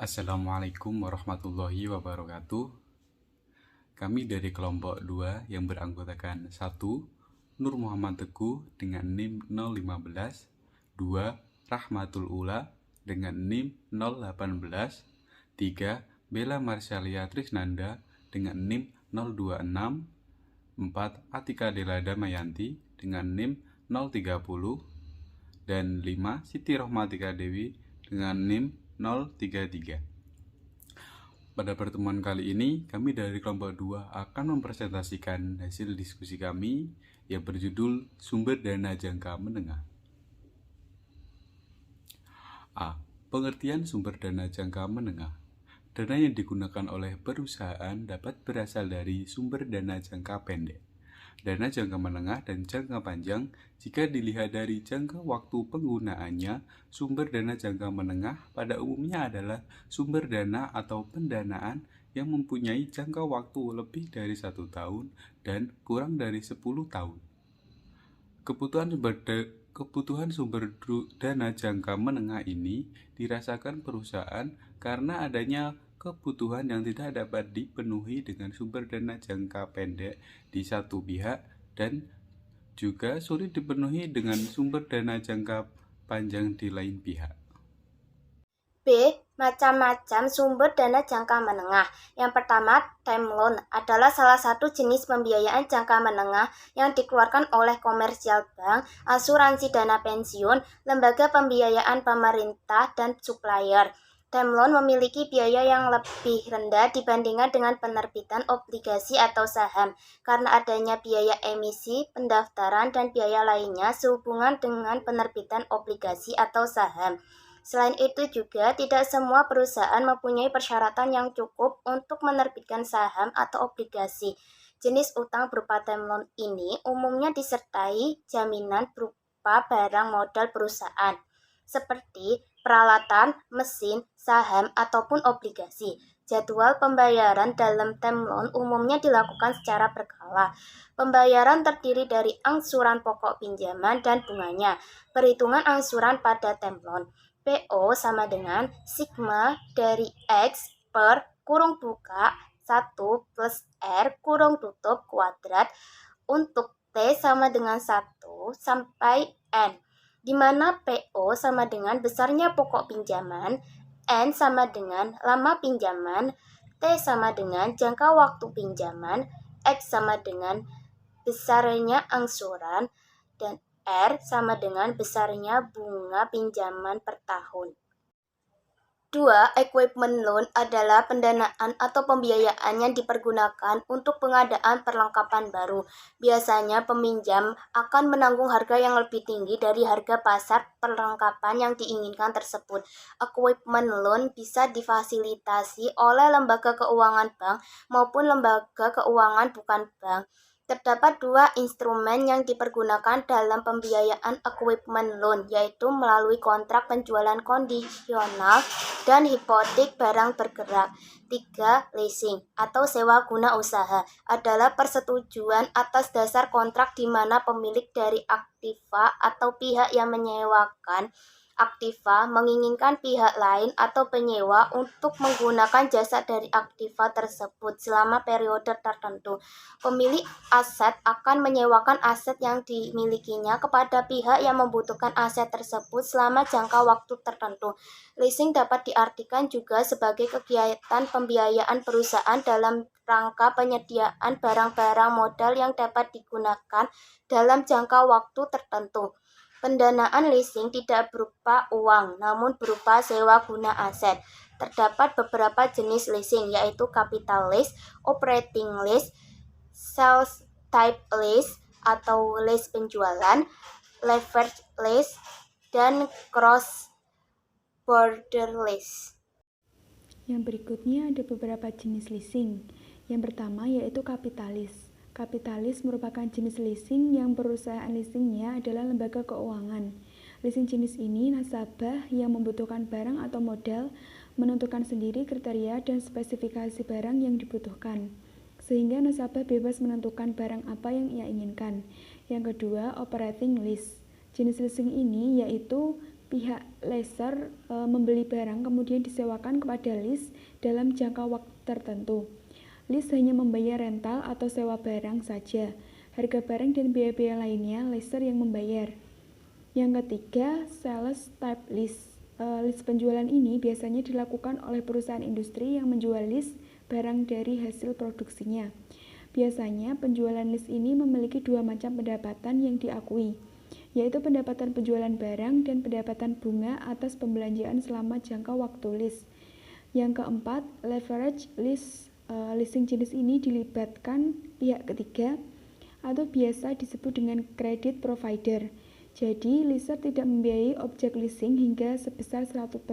Assalamualaikum warahmatullahi wabarakatuh. Kami dari kelompok 2 yang beranggotakan 1. Nur Muhammad Teguh dengan NIM 015, 2. Rahmatul Ula dengan NIM 018, 3. Bella Marshalia Trisnanda dengan NIM 026, 4. Atika Dela Damayanti dengan NIM 030, dan 5. Siti Rohmatika Dewi dengan NIM 033. Pada pertemuan kali ini, kami dari kelompok 2 akan mempresentasikan hasil diskusi kami yang berjudul Sumber Dana Jangka Menengah. A. Pengertian sumber dana jangka menengah. Dana yang digunakan oleh perusahaan dapat berasal dari sumber dana jangka pendek, dana jangka menengah, dan jangka panjang. Jika dilihat dari jangka waktu penggunaannya, sumber dana jangka menengah pada umumnya adalah sumber dana atau pendanaan yang mempunyai jangka waktu lebih dari 1 tahun dan kurang dari 10 tahun. Kebutuhan sumber dana jangka menengah ini dirasakan perusahaan karena adanya kebutuhan yang tidak dapat dipenuhi dengan sumber dana jangka pendek di satu pihak dan juga sulit dipenuhi dengan sumber dana jangka panjang di lain pihak. B. Macam-macam sumber dana jangka menengah. Yang pertama, time loan adalah salah satu jenis pembiayaan jangka menengah yang dikeluarkan oleh komersial bank, asuransi dana pensiun, lembaga pembiayaan pemerintah, dan supplier. Time loan memiliki biaya yang lebih rendah dibandingkan dengan penerbitan obligasi atau saham, karena adanya biaya emisi, pendaftaran, dan biaya lainnya sehubungan dengan penerbitan obligasi atau saham. Selain itu juga, tidak semua perusahaan mempunyai persyaratan yang cukup untuk menerbitkan saham atau obligasi. Jenis utang berupa time loan ini umumnya disertai jaminan berupa barang modal perusahaan, seperti peralatan, mesin, saham, ataupun obligasi. Jadwal pembayaran dalam time loan umumnya dilakukan secara berkala. Pembayaran terdiri dari angsuran pokok pinjaman dan bunganya. Perhitungan angsuran pada time loan. PO sama dengan sigma dari X per kurung buka 1 plus R kurung tutup kuadrat untuk T sama dengan 1 sampai N, di mana PO sama dengan besarnya pokok pinjaman, N sama dengan lama pinjaman, T sama dengan jangka waktu pinjaman, X sama dengan besarnya angsuran, dan R sama dengan besarnya bunga pinjaman per tahun. 2. Equipment loan adalah pendanaan atau pembiayaan yang dipergunakan untuk pengadaan perlengkapan baru. Biasanya peminjam akan menanggung harga yang lebih tinggi dari harga pasar perlengkapan yang diinginkan tersebut. Equipment loan bisa difasilitasi oleh lembaga keuangan bank maupun lembaga keuangan bukan bank. Terdapat 2 instrumen yang dipergunakan dalam pembiayaan equipment loan, yaitu melalui kontrak penjualan kondisional dan hipotek barang bergerak. 3. Leasing atau sewa guna usaha adalah persetujuan atas dasar kontrak di mana pemilik dari aktiva atau pihak yang menyewakan aktiva menginginkan pihak lain atau penyewa untuk menggunakan jasa dari aktiva tersebut selama periode tertentu. Pemilik aset akan menyewakan aset yang dimilikinya kepada pihak yang membutuhkan aset tersebut selama jangka waktu tertentu. Leasing dapat diartikan juga sebagai kegiatan pembiayaan perusahaan dalam rangka penyediaan barang-barang modal yang dapat digunakan dalam jangka waktu tertentu. Pendanaan leasing tidak berupa uang, namun berupa sewa guna aset. Terdapat beberapa jenis leasing, yaitu capital lease, operating lease, sales type lease atau lease penjualan, leverage lease, dan cross border lease. Yang berikutnya ada beberapa jenis leasing. Yang pertama yaitu kapitalis. Kapitalis merupakan jenis leasing yang perusahaan leasingnya adalah lembaga keuangan. Leasing jenis ini nasabah yang membutuhkan barang atau modal menentukan sendiri kriteria dan spesifikasi barang yang dibutuhkan, sehingga nasabah bebas menentukan barang apa yang ia inginkan. Yang kedua, operating lease. Jenis leasing ini yaitu pihak lessor membeli barang kemudian disewakan kepada lease dalam jangka waktu tertentu. Lease hanya membayar rental atau sewa barang saja. Harga barang dan biaya-biaya lainnya lessor yang membayar. Yang ketiga, sales type lease. Lease penjualan ini biasanya dilakukan oleh perusahaan industri yang menjual lease barang dari hasil produksinya. Biasanya penjualan lease ini memiliki dua macam pendapatan yang diakui, yaitu pendapatan penjualan barang dan pendapatan bunga atas pembelanjaan selama jangka waktu lease. Yang keempat, leverage lease. Leasing jenis ini dilibatkan pihak ketiga atau biasa disebut dengan credit provider. Jadi, lessor tidak membiayai objek leasing hingga sebesar 100%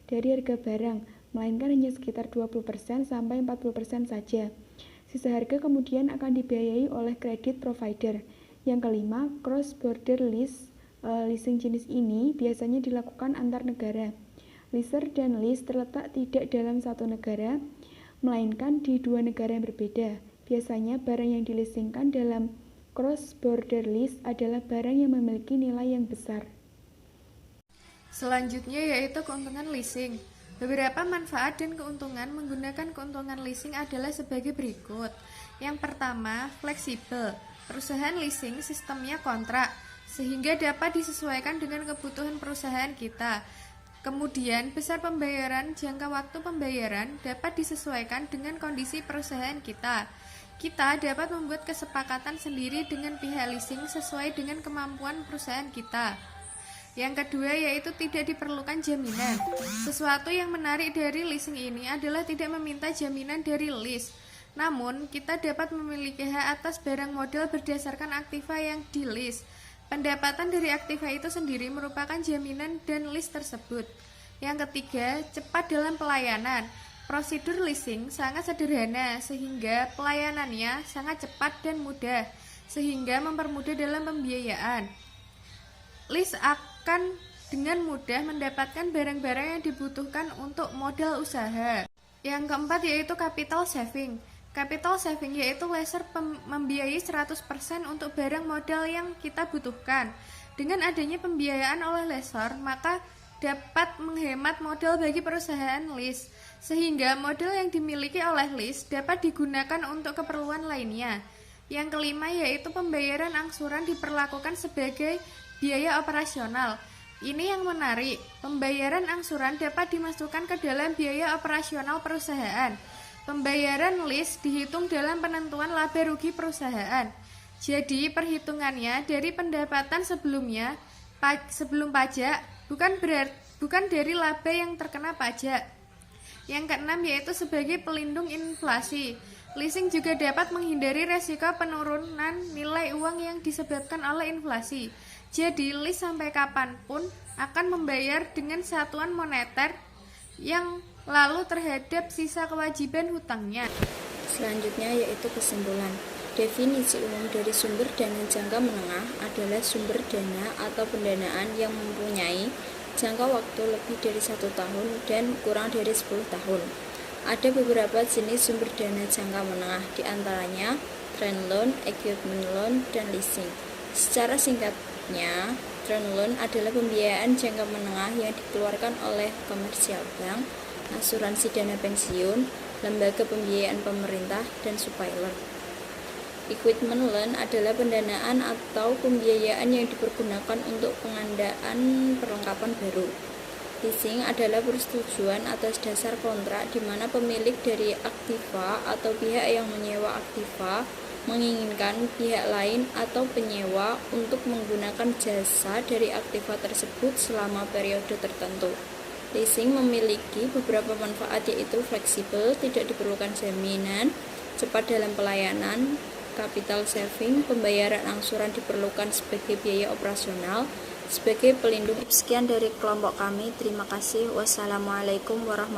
dari harga barang, melainkan hanya sekitar 20% sampai 40% saja. Sisa harga kemudian akan dibiayai oleh credit provider. Yang kelima, cross-border lease. Leasing jenis ini biasanya dilakukan antar negara. Lessor dan lease terletak tidak dalam satu negara, melainkan di dua negara yang berbeda. Biasanya barang yang dileasingkan dalam cross-border lease adalah barang yang memiliki nilai yang besar. Selanjutnya yaitu keuntungan leasing. Beberapa manfaat dan keuntungan menggunakan keuntungan leasing adalah sebagai berikut. Yang pertama, fleksibel. Perusahaan leasing sistemnya kontrak, sehingga dapat disesuaikan dengan kebutuhan perusahaan kita. Kemudian, besar pembayaran, jangka waktu pembayaran dapat disesuaikan dengan kondisi perusahaan kita. Kita dapat membuat kesepakatan sendiri dengan pihak leasing sesuai dengan kemampuan perusahaan kita. Yang kedua yaitu tidak diperlukan jaminan. Sesuatu yang menarik dari leasing ini adalah tidak meminta jaminan dari lease. Namun, kita dapat memiliki hak atas barang modal berdasarkan aktiva yang di-lease. Pendapatan dari aktiva itu sendiri merupakan jaminan dan lease tersebut. Yang ketiga, cepat dalam pelayanan. Prosedur leasing sangat sederhana sehingga pelayanannya sangat cepat dan mudah, sehingga mempermudah dalam pembiayaan. Lease akan dengan mudah mendapatkan barang-barang yang dibutuhkan untuk modal usaha. Yang keempat yaitu capital saving. Capital saving yaitu lessor membiayai 100% untuk barang modal yang kita butuhkan. Dengan adanya pembiayaan oleh lessor, maka dapat menghemat modal bagi perusahaan lease, sehingga modal yang dimiliki oleh lease dapat digunakan untuk keperluan lainnya. Yang kelima yaitu pembayaran angsuran diperlakukan sebagai biaya operasional. Ini yang menarik, pembayaran angsuran dapat dimasukkan ke dalam biaya operasional perusahaan. Pembayaran lease dihitung dalam penentuan laba rugi perusahaan. Jadi perhitungannya dari pendapatan sebelumnya sebelum pajak, bukan dari laba yang terkena pajak. Yang keenam yaitu sebagai pelindung inflasi. Leasing juga dapat menghindari resiko penurunan nilai uang yang disebabkan oleh inflasi. Jadi lease sampai kapanpun akan membayar dengan satuan moneter yang lalu terhadap sisa kewajiban hutangnya. Selanjutnya yaitu kesimpulan. Definisi umum dari sumber dana jangka menengah adalah sumber dana atau pendanaan yang mempunyai jangka waktu lebih dari 1 tahun dan kurang dari 10 tahun. Ada beberapa jenis sumber dana jangka menengah, diantaranya trend loan, equipment loan, dan leasing. Secara singkatnya, trend loan adalah pembiayaan jangka menengah yang dikeluarkan oleh komersial bank, asuransi dana pensiun, lembaga pembiayaan pemerintah, dan supplier. Equipment loan adalah pendanaan atau pembiayaan yang dipergunakan untuk pengadaan perlengkapan baru. Leasing adalah persetujuan atas dasar kontrak di mana pemilik dari aktiva atau pihak yang menyewa aktiva menginginkan pihak lain atau penyewa untuk menggunakan jasa dari aktiva tersebut selama periode tertentu. Leasing memiliki beberapa manfaat yaitu fleksibel, tidak diperlukan jaminan, cepat dalam pelayanan, capital saving, pembayaran angsuran diperlukan sebagai biaya operasional, sebagai pelindung. Sekian dari kelompok kami, terima kasih. Wassalamualaikum warahmatullahi wabarakatuh.